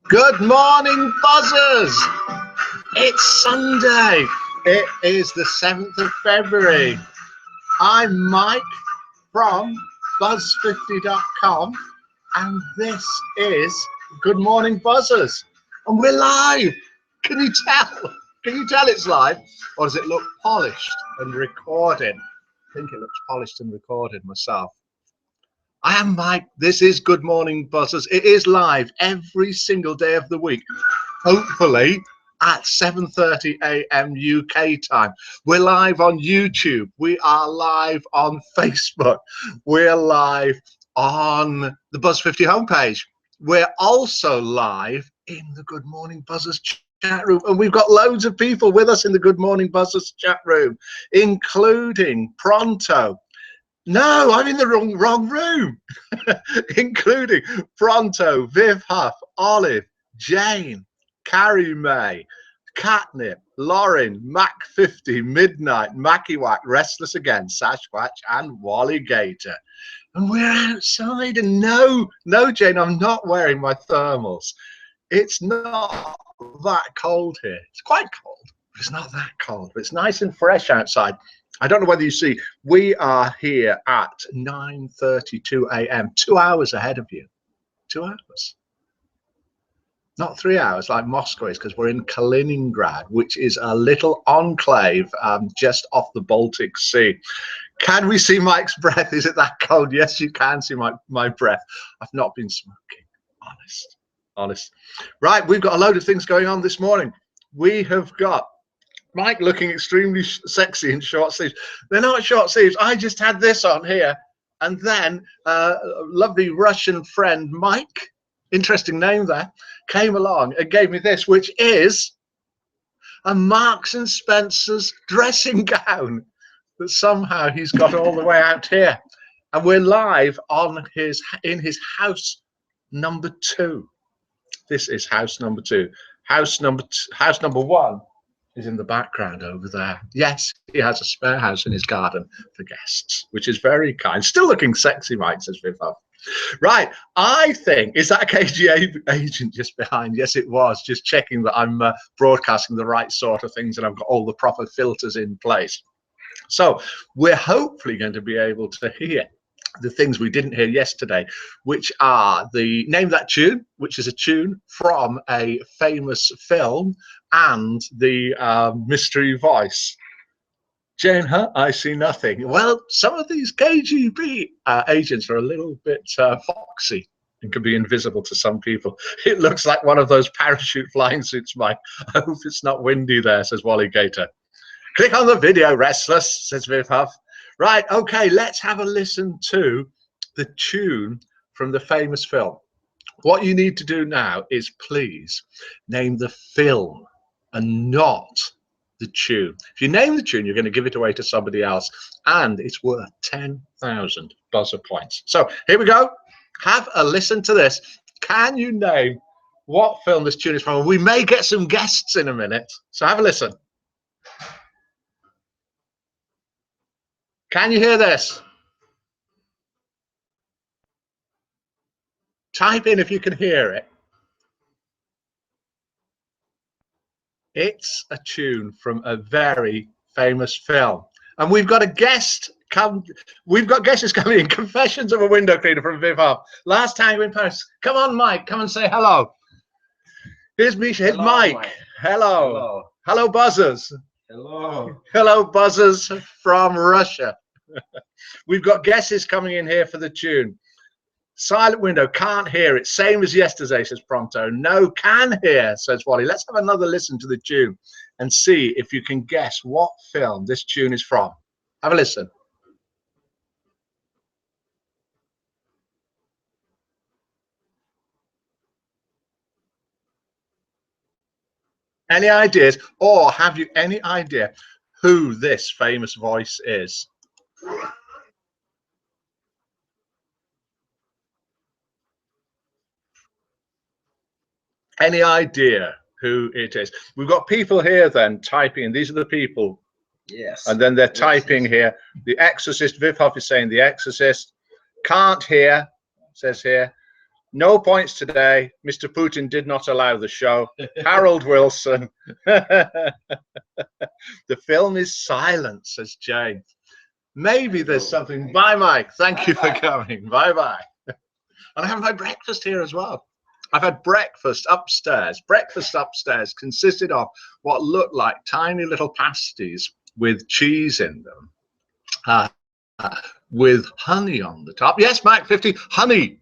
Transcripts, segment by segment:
Good morning, buzzers! It's Sunday. It is the 7th of February. I'm Mike from Buzz50.com, and this is Good Morning Buzzers. And we're live. Can you tell? Can you tell it's live? Or does it look polished and recorded? I think it looks polished and recorded myself. I am Mike. This is Good Morning Buzzers. It is live every single day of the week, hopefully at 7:30 a.m. UK time. We're live on YouTube. We are live on Facebook. We're live on the Buzz50 homepage. We're also live in the Good Morning Buzzers chat room, and we've got loads of people with us in the Good Morning Buzzers chat room, including Pronto. No, I'm in the wrong room, including Pronto, Viv Huff, Olive, Jane, Carrie May, Catnip, Lauren, Mac50, Midnight, Mackie Wack, Restless Again, Sasquatch, and Wally Gator. And we're outside, and no, Jane, I'm not wearing my thermals. It's not that cold here. It's quite cold, but it's not that cold. But it's nice and fresh outside. I don't know whether you see, we are here at 9:32 a.m., 2 hours ahead of you. 2 hours. Not 3 hours like Moscow is, because we're in Kaliningrad, which is a little enclave just off the Baltic Sea. Can we see Mike's breath? Is it that cold? Yes, you can see my breath. I've not been smoking, honest. Right, we've got a load of things going on this morning. We have got Mike looking extremely sexy in short sleeves. They're not short sleeves. I just had this on here. And then a lovely Russian friend, Mike, interesting name there, came along and gave me this, which is a Marks and Spencer's dressing gown that somehow he's got all the way out here. And we're live on in his house number 2. This is house number 2. House number one is in the background over there. Yes, he has a spare house in his garden for guests, which is very kind. Still looking sexy, Mike, says Viv. Right, I think, is that a KGA agent just behind? Yes, it was, just checking that I'm broadcasting the right sort of things and I've got all the proper filters in place. So we're hopefully going to be able to hear the things we didn't hear yesterday, which are the Name That Tune, which is a tune from a famous film, and the mystery voice. Jane, huh? I see nothing. Well, some of these KGB agents are a little bit foxy and can be invisible to some people. It looks like one of those parachute flying suits, Mike. I hope it's not windy there, says Wally Gator. Click on the video, Restless, says Viv Huff. Right, okay, let's have a listen to the tune from the famous film. What you need to do now is please name the film and not the tune. If you name the tune, you're going to give it away to somebody else, and it's worth 10,000 buzzer points. So here we go. Have a listen to this. Can you name what film this tune is from? We may get some guests in a minute, so have a listen. Can you hear this? Type in if you can hear it. It's a tune from a very famous film. And we've got a guest come. We've got guests coming in. Confessions of a Window Cleaner from Viv Huff. Last time in Paris. Come on, Mike. Come and say hello. Here's Misha. Here's Mike. Hello. Hello, buzzers. Hello, buzzers from Russia. We've got guesses coming in here for the tune. Silent Window, can't hear it. Same as yesterday, says Pronto. No, can hear, says Wally. Let's have another listen to the tune and see if you can guess what film this tune is from. Have a listen. Any ideas? Or have you any idea who this famous voice is? Any idea who it is? We've got people here then typing in. These are the people. Yes. And then they're typing here. The Exorcist. Viv Huff is saying The Exorcist. Can't hear, says here. No points today. Mr. Putin did not allow the show. Harold Wilson. The film is silent, says Jane. Maybe there's something. Bye, Mike. Thank you for coming. Bye-bye. And I have my breakfast here as well. I've had breakfast upstairs. Breakfast upstairs consisted of what looked like tiny little pasties with cheese in them, with honey on the top. Yes, Mac 50, honey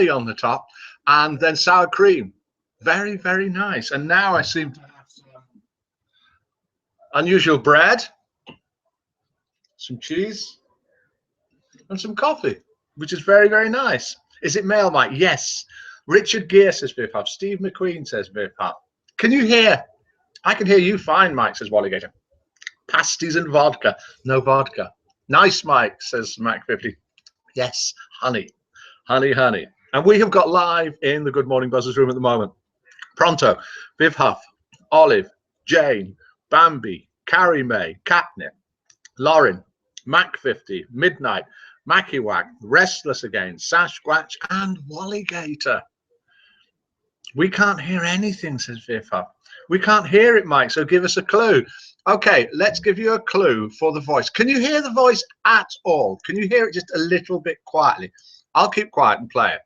on the top, and then sour cream. Very, very nice. And now I seem to have some unusual bread, some cheese, and some coffee, which is very, very nice. Is it male, Mike? Yes. Richard Gere says Viv Huff. Steve McQueen says Viv Huff. Can you hear? I can hear you fine, Mike, says Walligator. Pasties and vodka. No vodka. Nice, Mike, says Mac 50. Yes, honey. Honey, honey. And we have got live in the Good Morning Buzzers room at the moment. Pronto, Viv Huff, Olive, Jane, Bambi, Carrie May, Catnip, Lauren, Mac 50, Midnight, Mackie Wack, Restless Again, Sasquatch, and Walligator. We can't hear anything, says Viv Huff. We can't hear it, Mike, so give us a clue. Okay, let's give you a clue for the voice. Can you hear the voice at all? Can you hear it just a little bit quietly? I'll keep quiet and play it.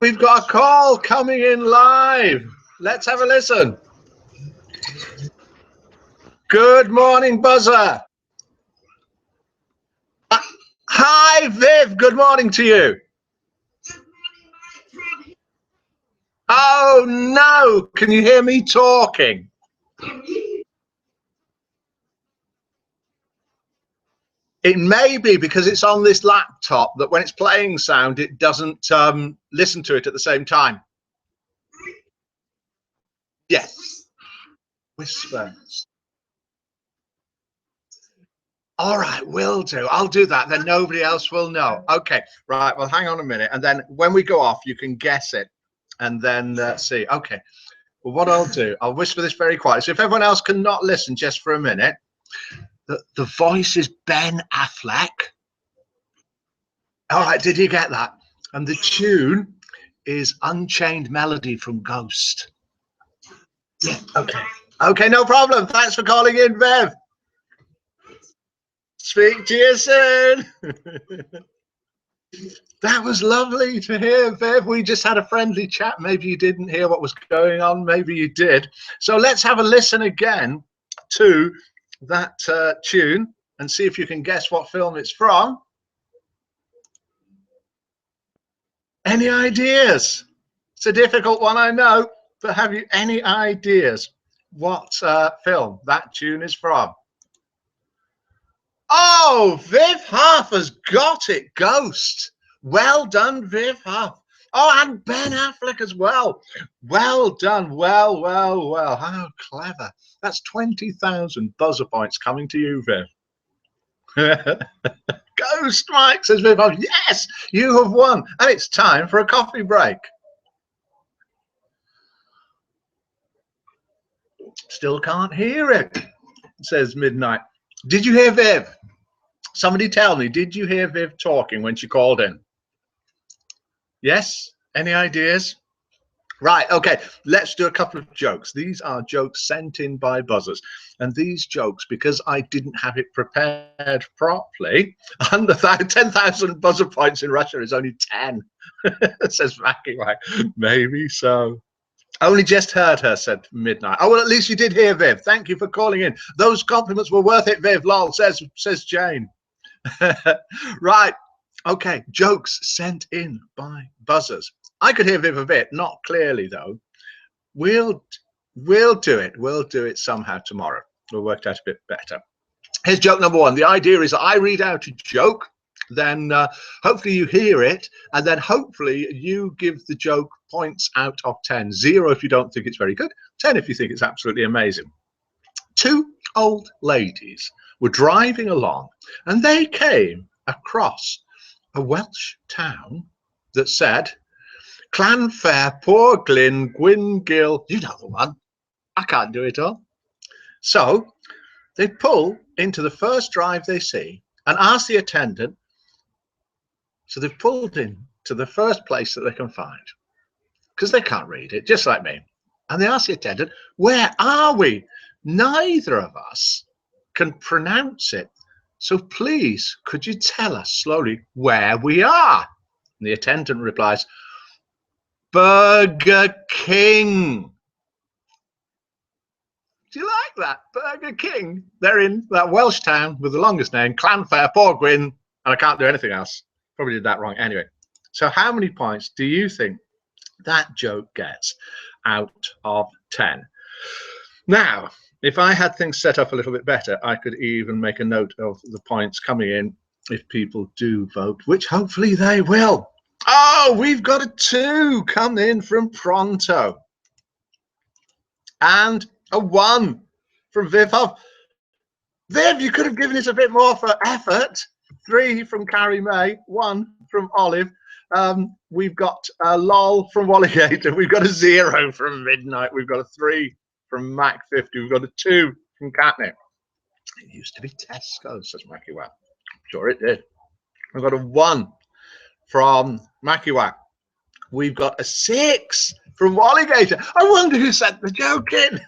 We've got a call coming in live. Let's have a listen. Good morning, Buzzer. Hi, Viv. Good morning to you. Oh, no. Can you hear me talking? It may be because it's on this laptop that when it's playing sound, it doesn't listen to it at the same time. Yes. Whisper. All right, will do. I'll do that. Then nobody else will know. Okay, right. Well, hang on a minute. And then when we go off, you can guess it and then see. Okay. Well, what I'll do, I'll whisper this very quietly. So if everyone else cannot listen just for a minute, the voice is Ben Affleck. All right, did you get that? And the tune is Unchained Melody from Ghost. Yeah, okay. Okay, no problem. Thanks for calling in, Viv. Speak to you soon. That was lovely to hear, Viv. We just had a friendly chat. Maybe you didn't hear what was going on. Maybe you did. So let's have a listen again to that tune and see if you can guess what film it's from. Any ideas? It's a difficult one, I know, but have you any ideas what film that tune is from? Oh, Viv Huff has got it. Ghost. Well done, Viv Huff. Oh, and Ben Affleck as well. Well done. Well, well, well. How clever. That's 20,000 buzzer points coming to you, Viv. Ghost, Mike, says Viv Huff. Yes, you have won. And it's time for a coffee break. Still can't hear it, says Midnight. Did you hear Viv? Somebody tell me, did you hear Viv talking when she called in? Yes? Any ideas? Right, okay, let's do a couple of jokes. These are jokes sent in by buzzers. And these jokes, because I didn't have it prepared properly, under 10,000 buzzer points in Russia is only 10, says Mackie. Maybe so. Only just heard her, said Midnight. Oh, well, at least you did hear Viv. Thank you for calling in. Those compliments were worth it, Viv. Lol, says Jane. Right. Okay. Jokes sent in by buzzers. I could hear Viv a bit, not clearly though. We'll do it. We'll do it somehow tomorrow. We'll work it out a bit better. Here's joke number one. The idea is that I read out a joke, then hopefully you hear it, and then hopefully you give the joke points out of 10. 0 if you don't think it's very good, 10 if you think it's absolutely amazing. Two old ladies were driving along and they came across a Welsh town that said, Llanfair, Port Glyn, Gwyn Gill. You know the one. I can't do it all. So they pull into the first drive they see, and asked the attendant. So they've pulled in to the first place that they can find, because they can't read it, just like me. And they asked the attendant, where are we? Neither of us can pronounce it. So please, could you tell us slowly where we are? And the attendant replies, Burger King. Do you like that? Burger King. They're in that Welsh town with the longest name, Llanfair, Port Gwyn, and I can't do anything else. Probably did that wrong. Anyway, so how many points do you think that joke gets out of 10? Now, if I had things set up a little bit better, I could even make a note of the points coming in if people do vote, which hopefully they will. Oh, we've got a 2 come in from Pronto. And a 1 from Viv. Viv, you could have given us a bit more for effort. 3 from Carrie May, 1 from Olive. We've got a lol from Walligator. We've got a 0 from Midnight. We've got a 3 from Mac50. We've got a 2 from Catnip. It used to be Tesco, says Mackie-Wack. Sure it did. We've got a 1 from Mackie-Wack. We've got a 6 from Walligator. I wonder who sent the joke in.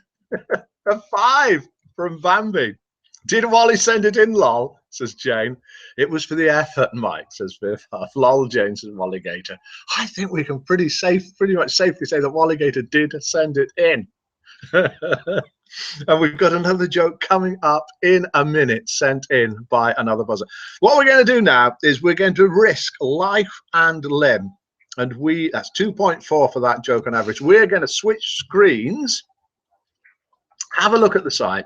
A 5 from Bambi. Did Wally send it in, lol, says Jane. It was for the effort, Mike, says Viv. Lol, Jane, says Walligator. I think we can pretty much safely say that Walligator did send it in. And we've got another joke coming up in a minute, sent in by another buzzer. What we're going to do now is we're going to risk life and limb. And that's 2.4 for that joke on average. We're going to switch screens. Have a look at the site.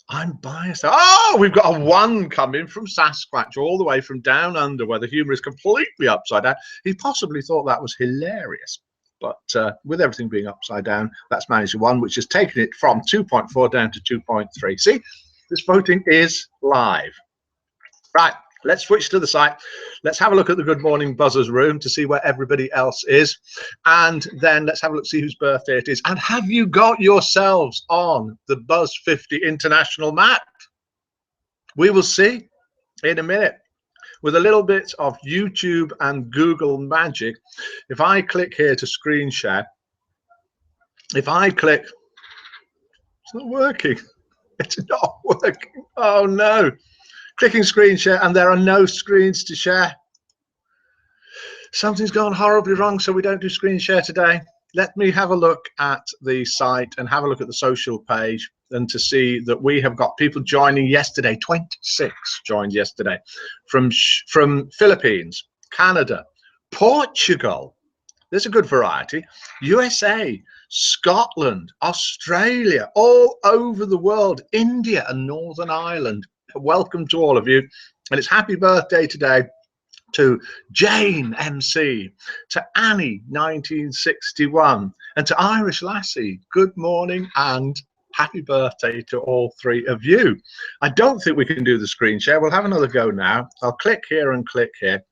I'm biased. Oh, we've got a 1 coming from Sasquatch, all the way from down under, where the humour is completely upside down. He possibly thought that was hilarious. But with everything being upside down, that's managed a 1, which has taken it from 2.4 down to 2.3. See, this voting is live. Right, let's switch to the site. Let's have a look at the Good Morning Buzzers room to see where everybody else is. And then let's have a look, see whose birthday it is. And have you got yourselves on the Buzz 50 International map? We will see in a minute. With a little bit of YouTube and Google magic, if I click here to screen share, if I click, it's not working. It's not working. Oh no. Clicking screen share and there are no screens to share. Something's gone horribly wrong, so we don't do screen share today. Let me have a look at the site and have a look at the social page, and to see that we have got people joining yesterday. 26 joined yesterday from Philippines, Canada, Portugal. There's a good variety. USA, Scotland, Australia, all over the world, India and Northern Ireland. Welcome to all of you. And it's happy birthday today to Jane MC, to Annie 1961, and to Irish Lassie. Good morning and happy birthday to all 3 of you. I don't think we can do the screen share. We'll have another go now. I'll click here and click here.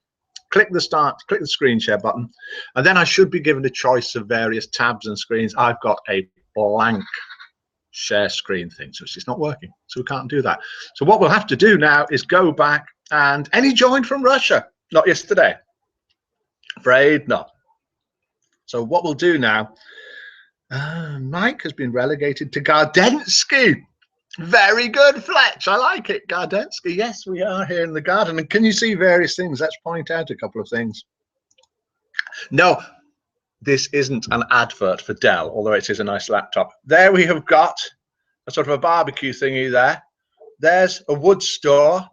Click the screen share button, and then I should be given a choice of various tabs and screens. I've got a blank share screen thing, so it's just not working, so we can't do that. So what we'll have to do now is go back, and any joined from Russia? Not yesterday, afraid not. So what we'll do now, Mike has been relegated to Gardensky. Very good, Fletch. I like it, Gardensky. Yes, we are here in the garden. And can you see various things? Let's point out a couple of things. No, this isn't an advert for Dell, although it is a nice laptop. There we have got a sort of a barbecue thingy there. There's a wood store.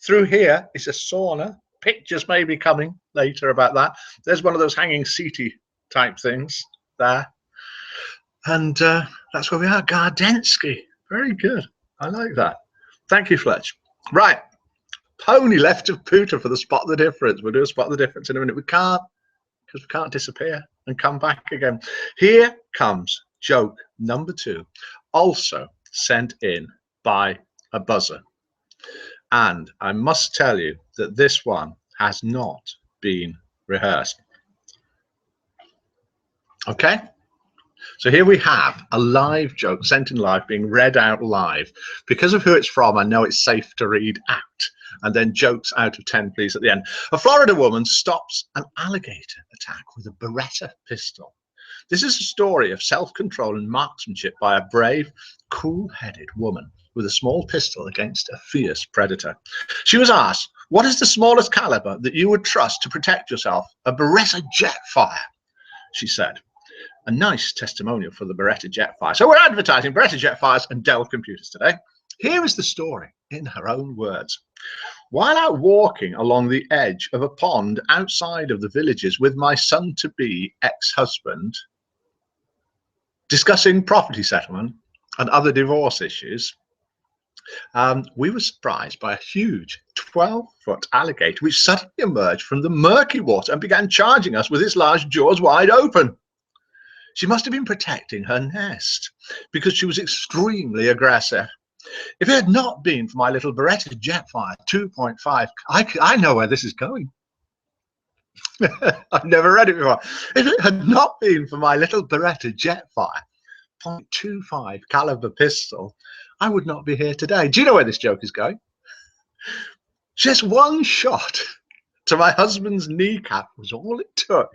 Through here is a sauna. Pictures may be coming later about that. There's one of those hanging seaty type things there. And that's where we are, Gardensky. Very good. I like that. Thank you, Fletch. Right. Pony left of Pooter for the spot the difference. We'll do a spot the difference in a minute. We can't, because we can't disappear and come back again. Here comes joke number 2, also sent in by a buzzer. And I must tell you that this one has not been rehearsed. Okay? So here we have a live joke sent in live, being read out live. Because of who it's from, I know it's safe to read out. and then jokes out of 10, please, at the end. A Florida woman stops an alligator attack with a Beretta pistol. This is a story of self-control and marksmanship by a brave, cool-headed woman with a small pistol against a fierce predator. She was asked, what is the smallest caliber that you would trust to protect yourself? A Beretta Jetfire, she said. A nice testimonial for the Beretta Jetfire. So we're advertising Beretta Jetfires and Dell computers today. Here is the story in her own words. While out walking along the edge of a pond outside of the villages with my soon-to-be ex-husband, discussing property settlement and other divorce issues, we were surprised by a huge 12-foot alligator which suddenly emerged from the murky water and began charging us with its large jaws wide open. She must have been protecting her nest because she was extremely aggressive. If it had not been for my little Beretta Jetfire 2.5, I know where this is going. I've never read it before. If it had not been for my little Beretta Jetfire .25 caliber pistol, I would not be here today. Do you know where this joke is going? Just one shot to my husband's kneecap was all it took.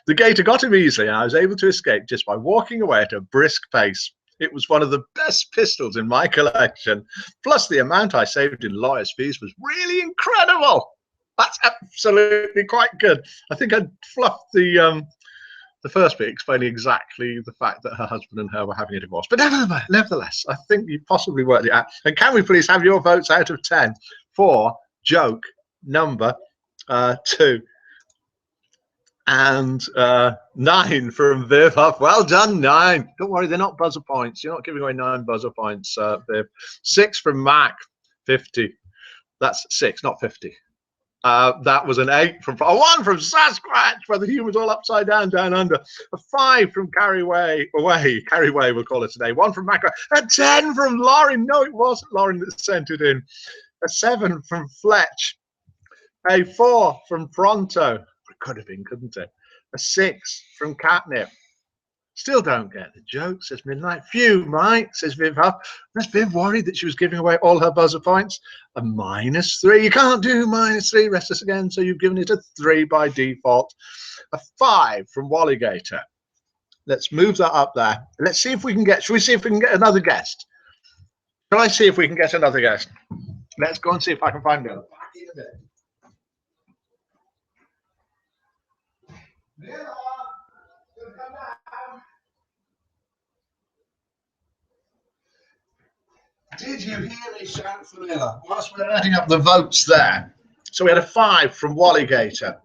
The gator got him easily, and I was able to escape just by walking away at a brisk pace. It was one of the best pistols in my collection. Plus, the amount I saved in lawyer's fees was really incredible. That's absolutely quite good. I think I'd fluffed the first bit explaining exactly the fact that her husband and her were having a divorce. But nevertheless, I think you possibly worked it out. And can we please have your votes out of 10 for joke number 2? And 9 from Viv Huff. Well done, 9. Don't worry, they're not buzzer points. You're not giving away 9 buzzer points, Viv. 6 from Mac, 50. That's 6, not 50. That was an 8 from, a 1 from Sasquatch, where the humor's all upside down, down under. A 5 from Carry Way, we'll call it today. 1 from Macro. A 10 from Lauren. No, it wasn't Lauren that sent it in. A 7 from Fletch. A 4 from Pronto. It could have been, couldn't it? A 6 from Catnip. Still don't get the joke, says Midnight. Phew, Mike, says Viv Huff. Was Viv worried that she was giving away all her buzzer points? A -3. You can't do -3. Rest us again. So you've given it a 3 by default. A 5 from Walligator. Let's move that up there. Let's see if we can get, shall we see if we can get another guest? Shall I see if we can get another guest? Let's go and see if I can find one. Did you hear me shout for Miller? Whilst we're adding up the votes there. So we had a 5 from Walligator.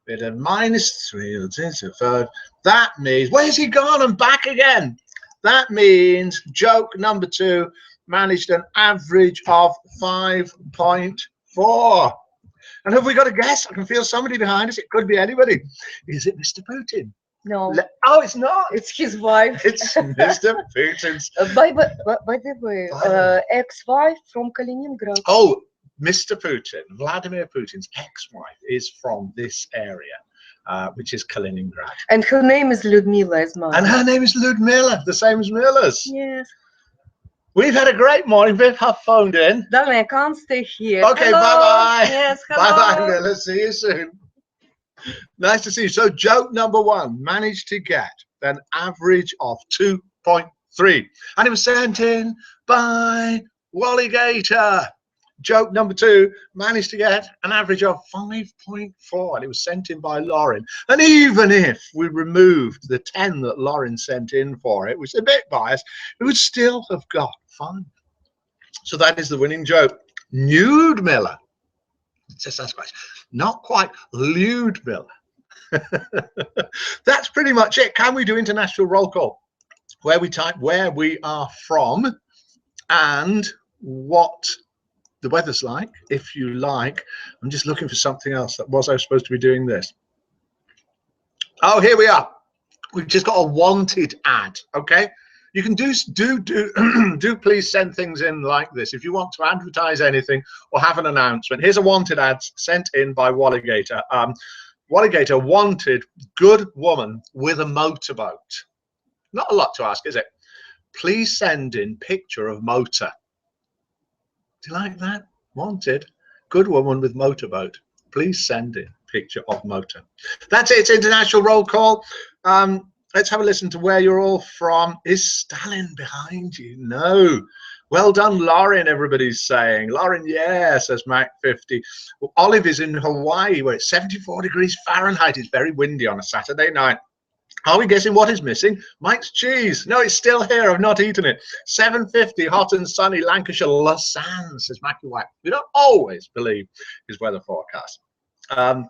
We had a -3, 5. That means, where's he gone? And back again. That means joke number 2 managed an average of 5.4. And have we got a guess? I can feel somebody behind us. It could be anybody. Is it Mr. Putin? No. Oh, it's not. It's his wife. It's Mr. Putin's. By the way, ex-wife from Kaliningrad. Oh, Mr. Putin, Vladimir Putin's ex-wife is from this area, which is Kaliningrad. And her name is Ludmila as well. And her name is Ludmila, the same as Miller's. Yes. We've had a great morning. Viv Huff phoned in. Darling, I can't stay here. Okay, bye-bye. Yes, hello. Bye-bye, Miller. See you soon. Nice to see you. So joke number 1 managed to get an average of 2.3. And it was sent in by Walligator. Joke number 2 managed to get an average of 5.4. And it was sent in by Lauren. And even if we removed the 10 that Lauren sent in for it, which is a bit biased, it would still have got 5. So that is the winning joke. Nude Miller. Says Sasquatch. Not quite lewd, Miller. That's pretty much it. Can we do international roll call? Where we type where we are from and what the weather's like, if you like. I'm just looking for something else. I was supposed to be doing this. Oh, here we are. We've just got a wanted ad, okay? You can do please send things in like this if you want to advertise anything or have an announcement. Here's a wanted ad sent in by Walligator. Walligator wanted good woman with a motorboat. Not a lot to ask, is it? Please send in picture of motor. Do you like that? Wanted Good woman with motorboat. Please send it. Picture of motor. That's it. It's international roll call. Let's have a listen to where you're all from. Is Stalin behind you? No. Well done, Lauren, everybody's saying. Lauren, yeah, says Mac 50. Well, Olive is in Hawaii, where it's 74 degrees Fahrenheit. It's very windy on a Saturday night. Are we guessing what is missing? Mike's cheese. No, it's still here. I've not eaten it. 7:50, hot and sunny, Lancashire, Lausanne, says Mackie White. We don't always believe his weather forecast. And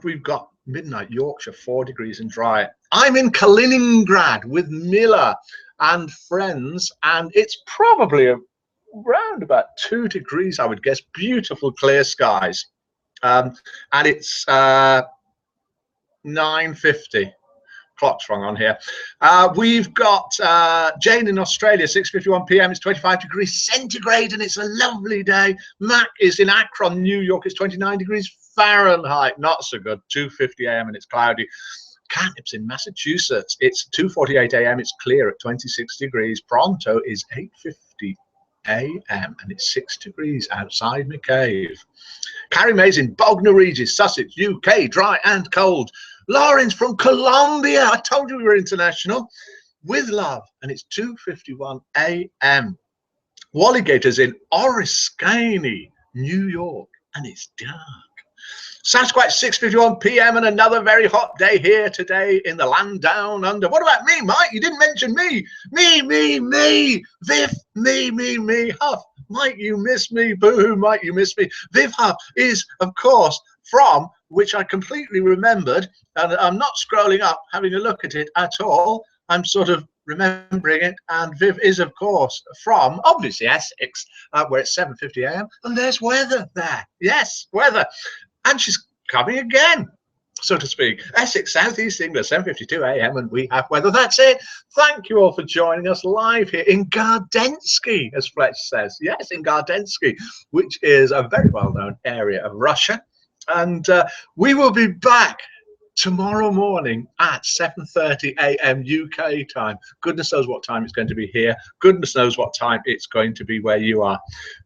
we've got midnight, Yorkshire, 4 degrees and dry. I'm in Kaliningrad with Miller and friends, and it's probably around about 2 degrees, I would guess. Beautiful clear skies. And it's 9:50. Clock's wrong on here. We've got Jane in Australia, 6:51 p.m. It's 25 degrees centigrade and it's a lovely day. Mac is in Akron, New York. It's 29 degrees Fahrenheit. Not so good. 2:50 a.m. and it's cloudy. Canip's in Massachusetts. It's 2:48 a.m. It's clear at 26 degrees. Pronto is 8:50 a.m. and it's 6 degrees outside my cave. Carrie May's in Bognor Regis, Sussex, UK, dry and cold. Lauren's from Colombia. I told you we were international. With love, and it's 2:51 a.m. Walligator's in Oriskany, New York, and it's dark. Sasquatch, 6:51 p.m. and another very hot day here today in the land down under. What about me, Mike? You didn't mention me. Me. Viv, me. Huff, Mike, you miss me. Boo-hoo, Mike, you miss me. Viv Huff is, of course, from, which I completely remembered, and I'm not scrolling up, having a look at it at all. I'm sort of remembering it, and Viv is, of course, from, obviously, Essex, where it's 7:50 a.m. and there's weather there. Yes, weather. And she's coming again, so to speak. Essex, Southeast England, 7:52 a.m. and we have weather. That's it. Thank you all for joining us live here in Gardensky, as Fletch says. Yes, in Gardensky, which is a very well-known area of Russia. And we will be back tomorrow morning at 7:30 a.m. UK time. Goodness knows what time it's going to be here. Goodness knows what time it's going to be where you are.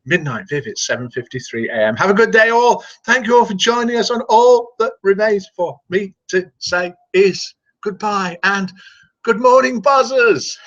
Midnight Viv, it's 7:53 a.m. Have a good day all. Thank you all for joining us, and all that remains for me to say is goodbye and good morning, buzzers.